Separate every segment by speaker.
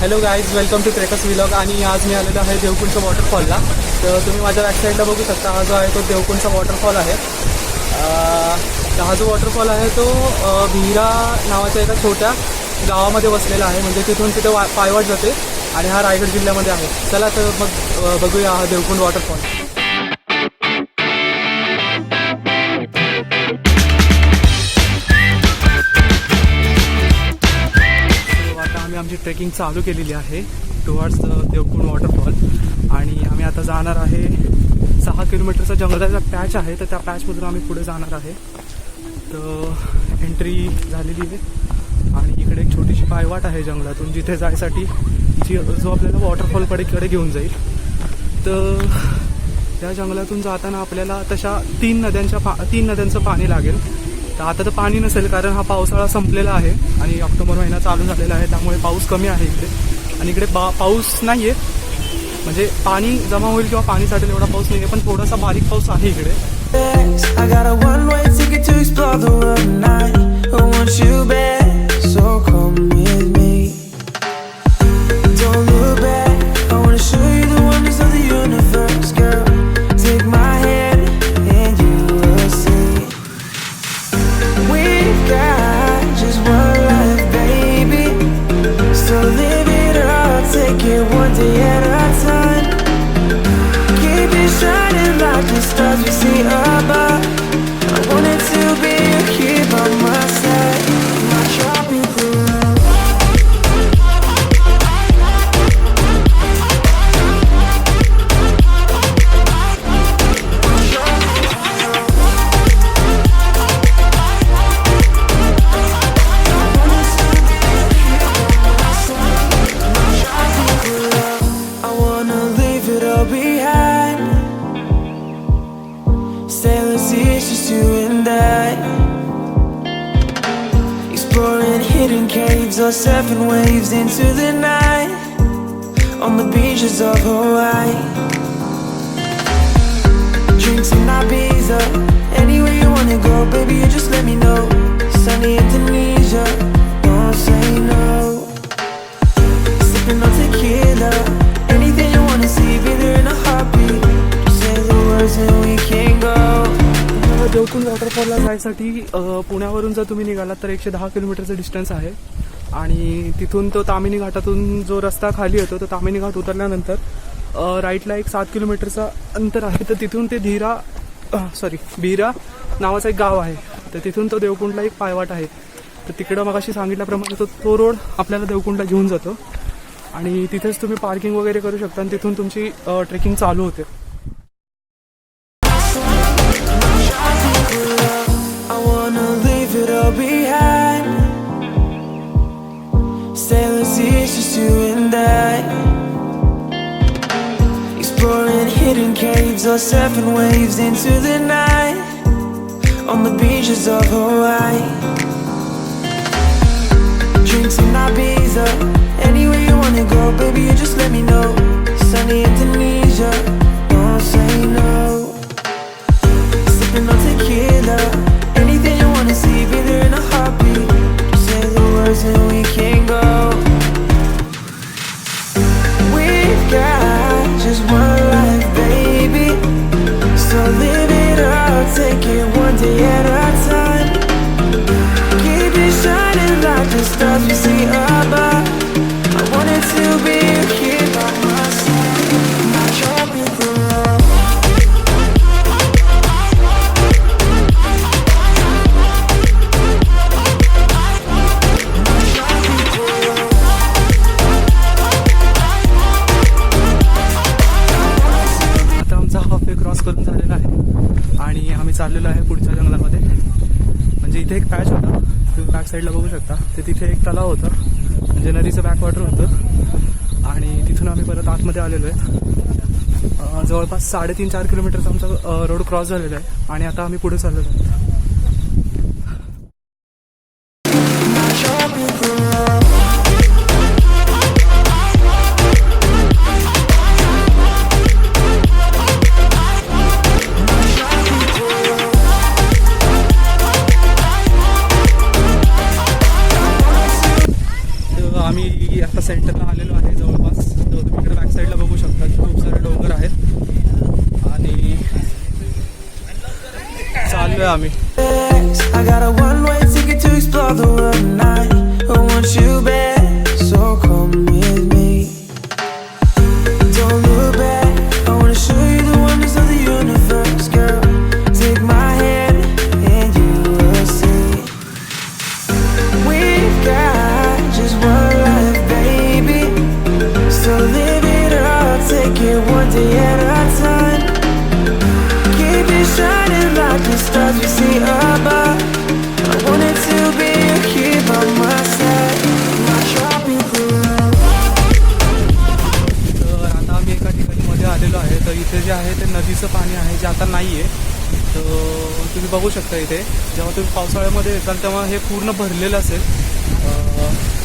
Speaker 1: Hello guys, welcome to trekkers vlog. आणि आज मी आलेलो आहे देवकुंडच्या वॉटरफॉलला. तर तुम्ही माझ्या बॅकसाईडला बघू शकता, हा जो आहे तो देवकुंडचा वॉटरफॉल आहे. हा जो वॉटरफॉल आहे तो भीरा नावाच्या एका छोट्या गावामध्ये वसलेला आहे. म्हणजे तिथून तिथे पायवाट जाते आणि हा रायगड जिल्ह्यामध्ये आहे. चला तर मग बघूया हा देवकुंड वॉटरफॉल. आम्ही आमची ट्रेकिंग चालू केलेली आहे टुवर्ड्स देवकुंड वॉटरफॉल. आणि आम्ही आता जाणार आहे 6 किलोमीटरचा जंगलाचा पॅच आहे. तर त्या पॅचमधून आम्ही पुढे जाणार आहे. तर एंट्री झालेली आहे आणि इकडे एक छोटीशी पायवाट आहे जंगलातून, जिथे जायसाठी जो आपल्याला वॉटरफॉलकडे घेऊन जाईल. तर त्या जंगलातून जाताना आपल्याला तशा 3 नद्यांचं पाणी लागेल. तर आता तर पाणी नसेल, कारण हा पावसाळा संपलेला आहे आणि ऑक्टोबर महिना चालू झालेला आहे. त्यामुळे पाऊस कमी आहे इकडे. आणि इकडे पाऊस नाही आहे, म्हणजे पाणी जमा होईल किंवा पाणी साठेल एवढा पाऊस नाही आहे, पण थोडासा बारीक पाऊस आहे इकडे.
Speaker 2: Or surfing waves into the night on the beaches of Hawaii. Drinks in Ibiza, anywhere you wanna go, baby, you just let me know. Sunny Indonesia, don't say no. Sipping on tequila, anything you wanna see, be there in a heartbeat. Just say the words and we can go.
Speaker 1: Devkund वॉटरफॉलला जायसाठी पुण्यावरून जर तुम्ही निघालात तर 110 किलोमीटरचं distance आहे. आणि तिथून तो तामिनी घाटातून जो रस्ता खाली येतो, तो तामिनी घाट उतरल्यानंतर राईटला एक 7 किलोमीटरचं अंतर आहे. तर तिथून ते भीरा नावाचं एक गाव आहे. तर तिथून तो देवकुंडला एक पायवाट आहे. तर तिकडं मगाशी सांगितल्याप्रमाणे तो रोड आपल्याला देवकुंडला घेऊन जातो आणि तिथेच तुम्ही पार्किंग वगैरे करू शकता आणि तिथून तुमची ट्रेकिंग चालू होते.
Speaker 2: Sailors, it's just you and I, exploring hidden caves or surfing waves into the night on the beaches of Hawaii. Drinks in Ibiza, anywhere you wanna go, baby, you just let me know. Sunny Indonesia, don't say no. Sipping on tequila, anything you wanna see, be there in a heartbeat. Just say the words and we can go. We've got just one life, baby, so live it up, take it one day at a time. Keep it shining like the stars we see above. I wanted to be here by my side, not dropping the love.
Speaker 1: करून झालेला आहे आणि आम्ही चाललेलो आहे पुढच्या जंगलामध्ये. म्हणजे इथे एक पॅच होता, तुम्ही बॅक साईडला बघू शकता. ते तिथे एक तलाव होतं, म्हणजे नदीचं बॅकवॉटर होतं. आणि तिथून आम्ही परत आतमध्ये आलेलो आहे. जवळपास 3.5-4 किलोमीटरचा आमचा रोड क्रॉस झालेला आहे आणि आता आम्ही पुढे चाललेलो आहोत. आम्ही आता सेंटरला आलेलो आहे जवळपास. तर तुम्ही इकडे बॅक साईडला बघू शकता की खूप सारे डोंगर आहेत आणि चाललोय आम्ही.
Speaker 2: I got a one-way ticket to explore the world tonight. I want you back, so come with me. Don't look back, I wanna show you the wonders of the universe, girl. Take my hand and you will see. We've got just one life, baby. So live it up, take it one day at a time. Keep it shining like the stars we see above. I want it to be here by my side, my tropical love.
Speaker 1: तर आता आम्ही एका ठिकाणी मध्ये आलेलो आहे. तर इथे जे आहे ते नदीचं पाणी आहे जे आता नाही आहे. तर तुम्ही बघू शकता इथे जेव्हा तुम्ही पावसाळ्यामध्ये येताल तेव्हा हे पूर्ण भरलेलं असेल.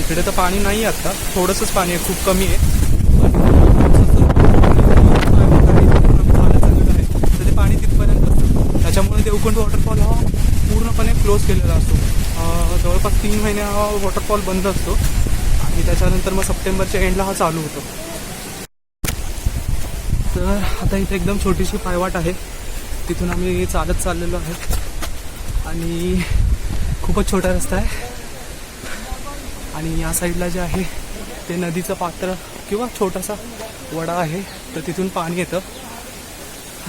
Speaker 1: इकडे तर पाणी नाही आहे आत्ता, थोडंसंच पाणी आहे, खूप कमी आहे. तर ते पाणी तिथपर्यंत असतं. त्याच्यामुळे देवकुंड वॉटरफॉल हा पूर्णपणे क्लोज केलेला असतो. जवळपास 3 महिने हा वॉटरफॉल बंद असतो आणि त्याच्यानंतर मग सप्टेंबरच्या एंडला हा चालू होतो. तर आता इथे एकदम छोटीशी पायवाट आहे, तिथून आम्ही चालत चाललेलो आहे आणि खूपच छोटा रस्ता आहे. आणि या साईडला जे आहे ते नदीचं पात्र किंवा छोटासा वडा आहे. तर तिथून पाणी येतं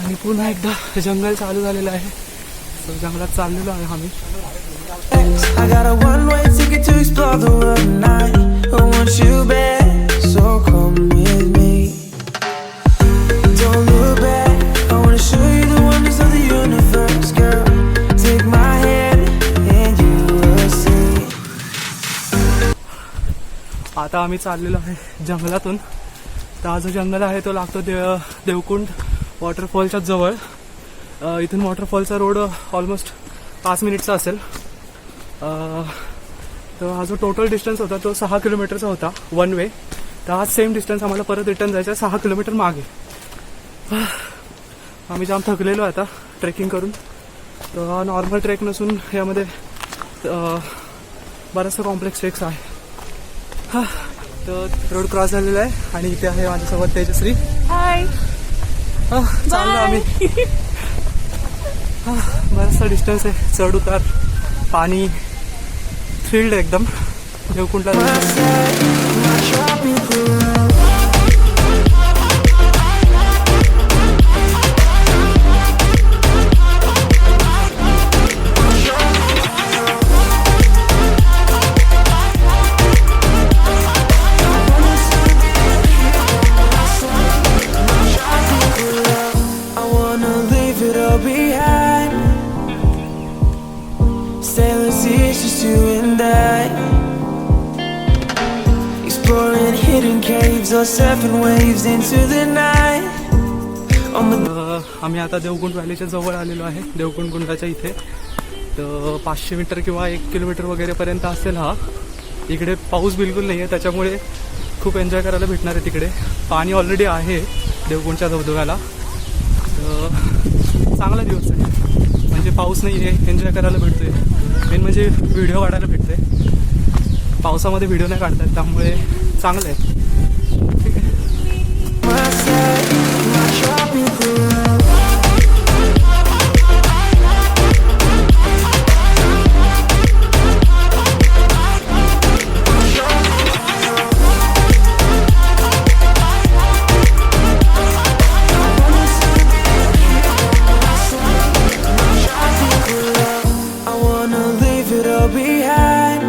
Speaker 1: आणि पुन्हा एकदा जंगल चालू झालेलं आहे. तर जंगलात चाललेलो आहे आम्ही.
Speaker 2: I got a one-way ticket to explore the world tonight. I want you back, so come with me. Don't look back, I wanna show you the wonders of the universe, girl. Take my hand and you will see.
Speaker 1: आता आम्ही चाललेलो आहे जंगलातून. तर हा जो जंगल आहे तो लागतो देवकुंड वॉटरफॉलच्या जवळ. इथून वॉटरफॉलचा रोड ऑलमोस्ट 5 मिनिटचा असेल. तर हा जो टोटल डिस्टन्स होता तो 6 किलोमीटरचा होता वन वे. तर हा सेम डिस्टन्स आम्हाला परत रिटर्न जायचा आहे 6 किलोमीटर मागे. आम्ही जाम थकलेलो आहे आता ट्रेकिंग करून. तर हा नॉर्मल ट्रेक नसून यामध्ये बराचसा कॉम्प्लेक्स ट्रेक्स आहे. तर रोड क्रॉस झालेला आहे आणि इथे आहे माझ्यासोबत तेजश्री.
Speaker 3: हाय.
Speaker 1: चाललो आम्ही. बराचसा डिस्टन्स आहे, चढ उतार, पाणी, थ्रिल्ड एकदम देवकुंडला.
Speaker 2: My tropical love. I wanna leave it all behind. Sailors, it's just you and I. Exploring hidden caves or surfing waves into the night. On the
Speaker 1: आम्ही आता देवकुंड व्हॅलीच्या जवळ आलेलो आहे, देवकुंड कुंडाच्या इथे. तर 500 मीटर किंवा 1 किलोमीटर वगैरेपर्यंत असेल हा. इकडे पाऊस बिलकुल नाही आहे, त्याच्यामुळे खूप एन्जॉय करायला भेटणार आहे. तिकडे पाणी ऑलरेडी आहे देवकुंडच्या धबधब्याला. तर चांगला दिवस आहे, म्हणजे पाऊस नाही आहे, एन्जॉय करायला भेटतोय. मेन म्हणजे व्हिडिओ काढायला भेटतोय. पावसामध्ये व्हिडिओ नाही काढतात, त्यामुळे चांगलं आहे. ठीक आहे.
Speaker 2: my side, my tropical love. I wanna leave it all behind.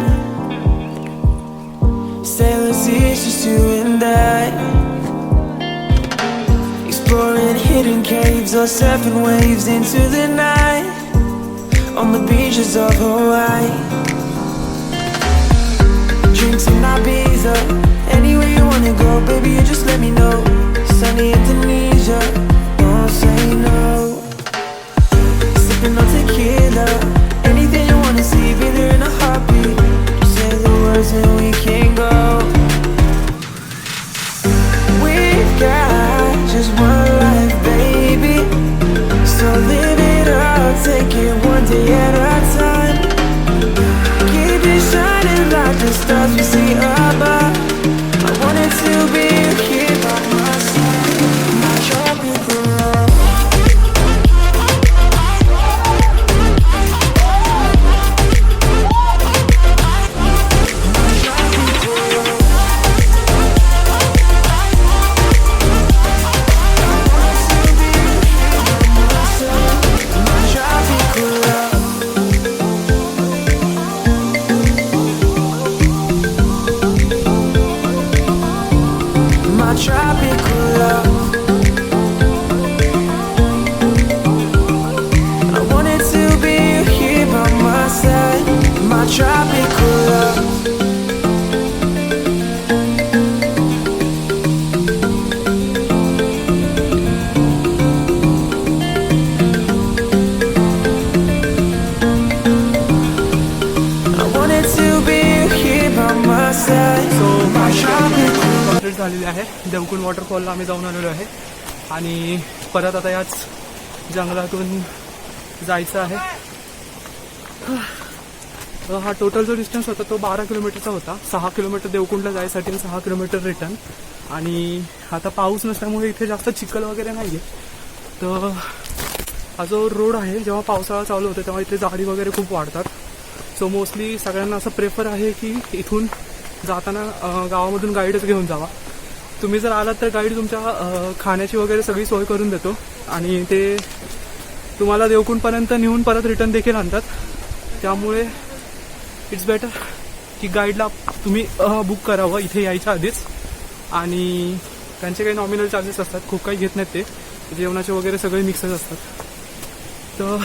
Speaker 2: Sailors, it's just you and I. Exploring hidden caves or surfing waves into the night. On the beaches of Hawaii. Drinks in Ibiza. Anywhere you wanna go, baby, you just let me know. Sunny Indonesia, don't say no. Sipping on tequila. Anything you wanna see, be there in a heartbeat. Say the words and we can go. We've got just one life, baby. So live it up, take it one day at a time. Keep it shining like the stars we see above.
Speaker 1: झालेली आहे. देवकुंड वॉटरफॉलला आम्ही जाऊन आलेलो आहे आणि परत आता याच जंगलातून जायचं आहे. हा टोटल जो डिस्टन्स होता तो 12 किलोमीटरचा होता. 6 किलोमीटर देवकुंडला जायसाठी आणि 6 किलोमीटर रिटर्न. आणि आता पाऊस नसल्यामुळे इथे जास्त चिखल वगैरे नाही आहे. तर हा जो रोड आहे जेव्हा पावसाळा चालू होतो तेव्हा इथे झाडी वगैरे खूप वाढतात. सो मोस्टली सगळ्यांना असं प्रेफर आहे की इथून जाताना गावामधून गाईडच घेऊन जावा. तुम्ही जर आलात तर गाईड तुमच्या खाण्याची वगैरे सगळी सोय करून देतो आणि ते तुम्हाला देवकुंडपर्यंत नेऊन परत रिटर्न देखील आणतात. त्यामुळे इट्स बेटर की गाईडला तुम्ही बुक करावं इथे यायच्या आधीच. आणि त्यांचे काही नॉमिनल चार्जेस असतात, खूप काही घेत नाहीत ते. जेवणाचे वगैरे सगळे मिक्सच असतात. तर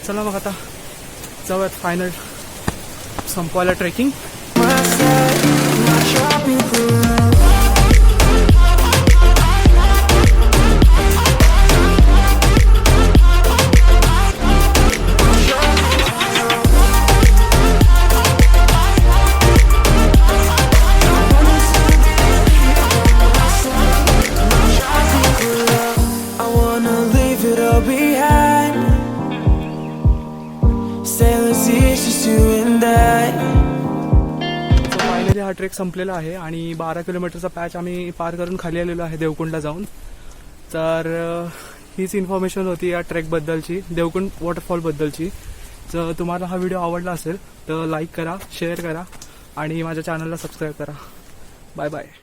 Speaker 1: चला मग आता जाऊयात फायनल संपवायला trekking.
Speaker 2: My side, my tropical love. I wanna leave it all behind. Sailors, it's just you and I.
Speaker 1: Finally हा ट्रेक संपलेला आहे आणि 12 किलोमीटरचा पॅच आम्ही पार करून खाली आलेलो आहे देवकुंडला जाऊन. तर हीच इन्फॉर्मेशन होती या ट्रेकबद्दलची, देवकुंड वॉटरफॉलबद्दलची. जर तुम्हाला हा व्हिडिओ आवडला असेल तर लाईक करा, शेअर करा आणि माझ्या चॅनलला सबस्क्राईब करा. Bye bye.